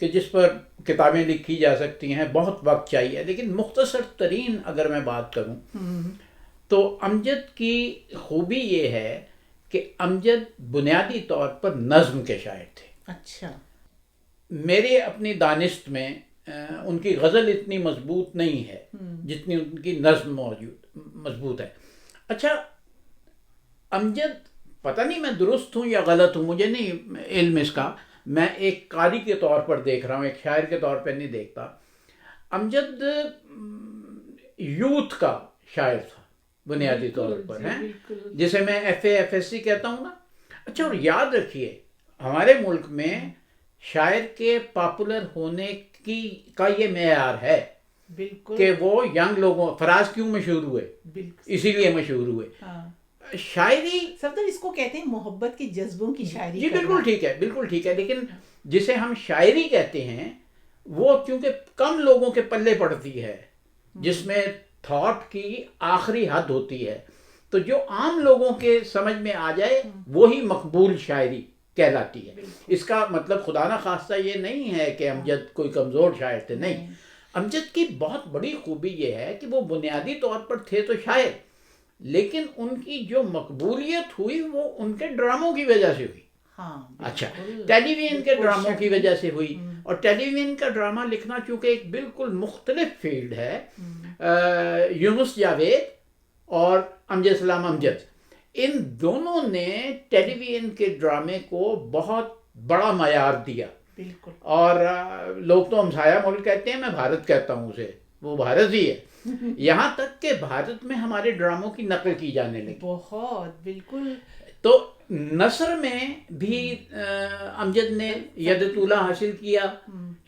کہ جس پر کتابیں لکھی جا سکتی ہیں، بہت وقت چاہیے، لیکن مختصر ترین اگر میں بات کروں تو امجد کی خوبی یہ ہے کہ امجد بنیادی طور پر نظم کے شاعر تھے. اچھا. میرے اپنی دانست میں ان کی غزل اتنی مضبوط نہیں ہے جتنی ان کی نظم مضبوط ہے. اچھا، امجد پتہ نہیں میں درست ہوں یا غلط ہوں، مجھے نہیں علم اس کا، میں ایک قاری کے طور پر دیکھ رہا ہوں، ایک شاعر کے طور پہ نہیں دیکھتا. امجد یوتھ کا شاعر تھا بنیادی طور پر، ہیں جسے میں F A F S C کہتا ہوں نا. اچھا، اور یاد رکھیے ہمارے ملک میں شاعر کے پاپولر ہونے کا یہ معیار ہے کہ وہ ینگ لوگوں، فراز کیوں مشہور ہوئے؟ اسی لیے مشہور ہوئے. شاعری صفدر اس کو کہتے ہیں محبت کے جذبوں کی شاعری. جی بالکل ٹھیک ہے، بالکل ٹھیک ہے، لیکن جسے ہم شاعری کہتے ہیں وہ چونکہ کم لوگوں کے پلے پڑتی ہے، جس میں تھاٹ کی آخری حد ہوتی ہے، تو جو عام لوگوں کے سمجھ میں آ جائے وہی مقبول شاعری کہلاتی ہے. اس کا مطلب خدا نہ خواستہ یہ نہیں ہے کہ امجد کوئی کمزور شاعر تھے، نہیں. امجد کی بہت بڑی خوبی یہ ہے کہ وہ بنیادی طور پر تھے تو شاعر، لیکن ان کی جو مقبولیت ہوئی وہ ان کے ڈراموں کی وجہ سے ہوئی. اچھا، ٹیلی ویژن کے ڈراموں کی وجہ سے ہوئی. اور ٹیلی ویژن کا ڈرامہ لکھنا چونکہ ایک بالکل مختلف فیلڈ ہے. یونس جاوید اور امجد سلام امجد، ان دونوں نے ٹیلی ویژن کے ڈرامے کو بہت بڑا معیار دیا. بالکل. اور لوگ تو ہمسایہ ملک کہتے ہیں، میں بھارت کہتا ہوں اسے، وہ بھارت ہی ہے. یہاں تک کہ بھارت میں ہمارے ڈراموں کی نقل کی جانے لگی. بہت بالکل. تو نثر میں بھی امجد نے ید طولہ حاصل کیا،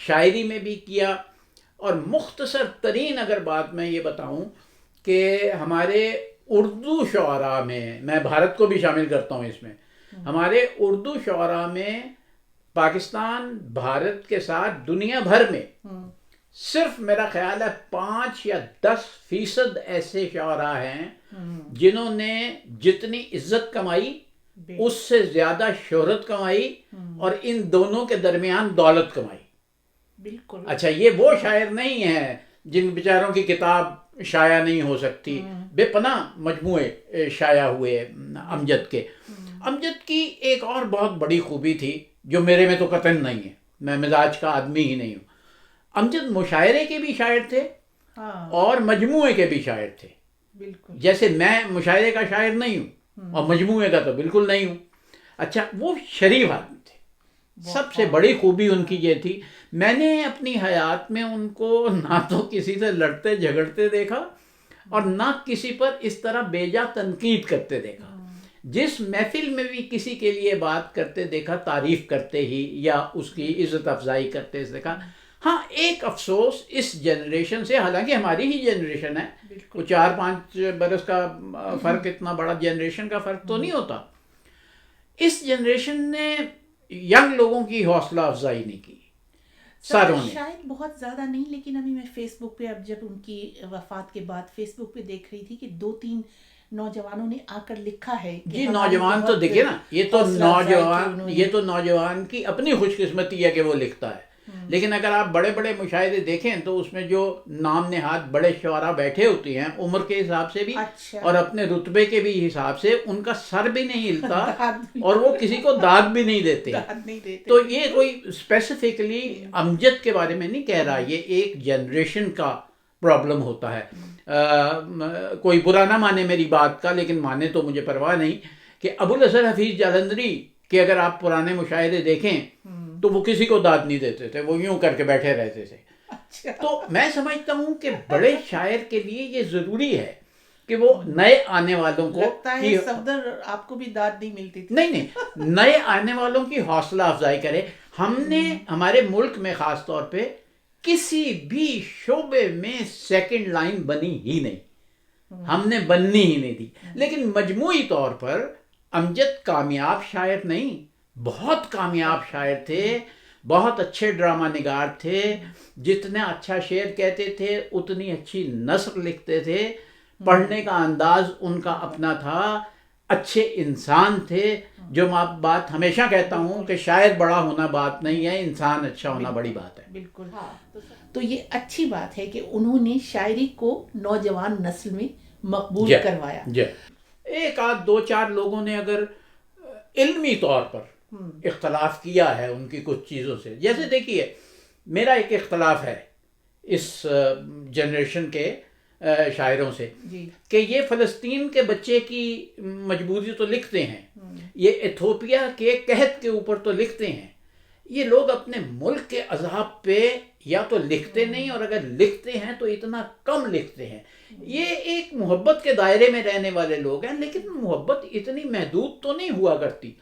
شاعری میں بھی کیا. اور مختصر ترین اگر بات میں یہ بتاؤں کہ ہمارے اردو شعراء میں بھارت کو بھی شامل کرتا ہوں اس میں، ہمارے اردو شعراء میں پاکستان بھارت کے ساتھ دنیا بھر میں صرف میرا خیال ہے 5 یا 10% ایسے شعراء ہیں جنہوں نے جتنی عزت کمائی اس سے زیادہ شہرت کمائی اور ان دونوں کے درمیان دولت کمائی. بالکل. اچھا، یہ وہ شاعر نہیں ہیں جن بیچاروں کی کتاب شائع نہیں ہو سکتی. بے پناہ مجموعے شائع ہوئے امجد کے. امجد کی ایک اور بہت بڑی خوبی تھی جو میرے میں تو قطعاً نہیں ہے، میں مزاج کا آدمی ہی نہیں ہوں. امجد مشاعرے کے بھی شاعر تھے اور مجموعے کے بھی شاعر تھے. بالکل. جیسے میں مشاعرے کا شاعر نہیں ہوں اور مجموعے کا تو بالکل نہیں ہوں. اچھا، وہ شریف آدمی تھے. سب سے بڑی خوبی ان کی یہ تھی، میں نے اپنی حیات میں ان کو نہ تو کسی سے لڑتے جھگڑتے دیکھا اور نہ کسی پر اس طرح بیجا تنقید کرتے دیکھا. جس محفل میں بھی کسی کے لیے بات کرتے دیکھا تاریف کرتے ہی یا اس کی عزت افزائی کرتے دیکھا. ہاں، ایک افسوس اس جنریشن سے، حالانکہ ہماری ہی جنریشن ہے، وہ 4-5 برس کا فرق، اتنا بڑا جنریشن کا فرق تو نہیں ہوتا. اس جنریشن نے ینگ لوگوں کی حوصلہ افزائی نہیں کی. ساروں نے شاید بہت زیادہ نہیں، لیکن ابھی میں فیس بک پہ، اب جب ان کی وفات کے بعد فیس بک پہ دیکھ رہی تھی کہ 2-3 نوجوانوں نے آ کر لکھا ہے. جی، نوجوان تو دیکھیں نا، یہ تو نوجوان کی اپنی خوش قسمتی ہے کہ وہ لکھتا ہے. لیکن اگر آپ بڑے بڑے مشاہدے دیکھیں تو اس میں جو نام نہاد بڑے شعراء بیٹھے ہوتے ہیں عمر کے حساب سے بھی اور اپنے رتبے کے بھی حساب سے، ان کا سر بھی نہیں ہلتا اور وہ کسی کو داد بھی نہیں دیتے. تو یہ کوئی اسپیسیفکلی امجد کے بارے میں نہیں کہہ رہا، یہ ایک جنریشن کا پرابلم ہوتا ہے. کوئی برا نہ مانے میری بات کا، لیکن مانے تو مجھے پرواہ نہیں، کہ ابوالحسن حفیظ جالندھری کے اگر آپ پرانے مشاہدے دیکھیں تو وہ کسی کو داد نہیں دیتے تھے، وہ یوں کر کے بیٹھے رہتے تھے. تو میں سمجھتا ہوں کہ بڑے شاعر کے لیے یہ ضروری ہے کہ وہ نئے آنے والوں کو، لگتا ہے صفدر آپ کو بھی داد نہیں ملتی تھی. نہیں، نئے آنے والوں کی حوصلہ افزائی کرے. ہم نے ہمارے ملک میں خاص طور پہ کسی بھی شعبے میں سیکنڈ لائن بنی ہی نہیں، ہم نے بننی ہی نہیں دی. لیکن مجموعی طور پر امجد کامیاب شاعر نہیں، بہت کامیاب شاعر تھے، بہت اچھے ڈرامہ نگار تھے. جتنا اچھا شعر کہتے تھے اتنی اچھی نثر لکھتے تھے. پڑھنے کا انداز ان کا اپنا تھا. اچھے انسان تھے. جو میں بات ہمیشہ کہتا ہوں کہ شاعر بڑا ہونا بات نہیں ہے, انسان اچھا ہونا بڑی بات ہے. بالکل. تو یہ اچھی بات ہے کہ انہوں نے شاعری کو نوجوان نسل میں مقبول کروایا. ایک آدھ دو چار لوگوں نے اگر علمی طور پر اختلاف کیا ہے ان کی کچھ چیزوں سے, جیسے دیکھیے میرا ایک اختلاف ہے اس جنریشن کے شاعروں سے کہ یہ فلسطین کے بچے کی مجبوری تو لکھتے ہیں, یہ ایتھوپیا کے قحط کے اوپر تو لکھتے ہیں, یہ لوگ اپنے ملک کے عذاب پہ یا تو لکھتے نہیں, اور اگر لکھتے ہیں تو اتنا کم لکھتے ہیں. یہ ایک محبت کے دائرے میں رہنے والے لوگ ہیں, لیکن محبت اتنی محدود تو نہیں ہوا کرتی.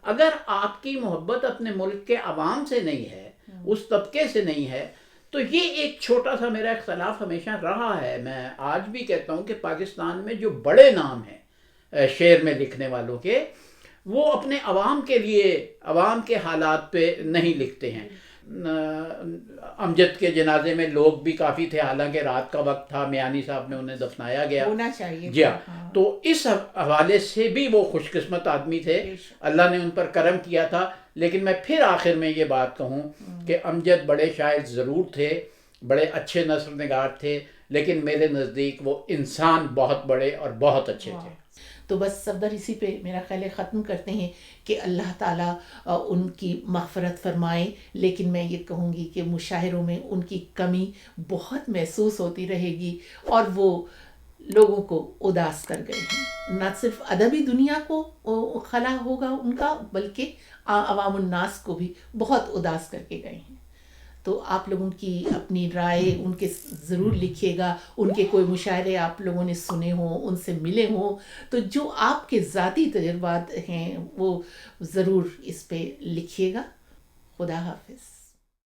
اگر آپ کی محبت اپنے ملک کے عوام سے نہیں ہے, اس طبقے سے نہیں ہے, تو یہ ایک چھوٹا سا میرا اختلاف ہمیشہ رہا ہے. میں آج بھی کہتا ہوں کہ پاکستان میں جو بڑے نام ہیں شعر میں لکھنے والوں کے, وہ اپنے عوام کے لیے, عوام کے حالات پہ نہیں لکھتے ہیں. امجد کے جنازے میں لوگ بھی کافی تھے, حالانکہ رات کا وقت تھا, میانی صاحب نے انہیں دفنایا گیا, ہونا چاہیے. جی ہاں, تو اس حوالے سے بھی وہ خوش قسمت آدمی تھے, اللہ نے ان پر کرم کیا تھا. لیکن میں پھر آخر میں یہ بات کہوں کہ امجد بڑے شاعر ضرور تھے, بڑے اچھے نثر نگار تھے, لیکن میرے نزدیک وہ انسان بہت بڑے اور بہت اچھے تھے. تو بس صفدر اسی پہ میرا خیال ختم کرتے ہیں کہ اللہ تعالیٰ ان کی مغفرت فرمائے. لیکن میں یہ کہوں گی کہ مشاعروں میں ان کی کمی بہت محسوس ہوتی رہے گی, اور وہ لوگوں کو اداس کر گئے ہیں. نہ صرف ادبی دنیا کو خلا ہوگا ان کا, بلکہ عوام الناس کو بھی بہت اداس کر کے گئے ہیں. تو آپ لوگوں کی اپنی رائے ان کے ضرور لکھیے گا. ان کے کوئی مشاعرے آپ لوگوں نے سنے ہوں, ان سے ملے ہوں, تو جو آپ کے ذاتی تجربات ہیں وہ ضرور اس پہ لکھیے گا. خدا حافظ.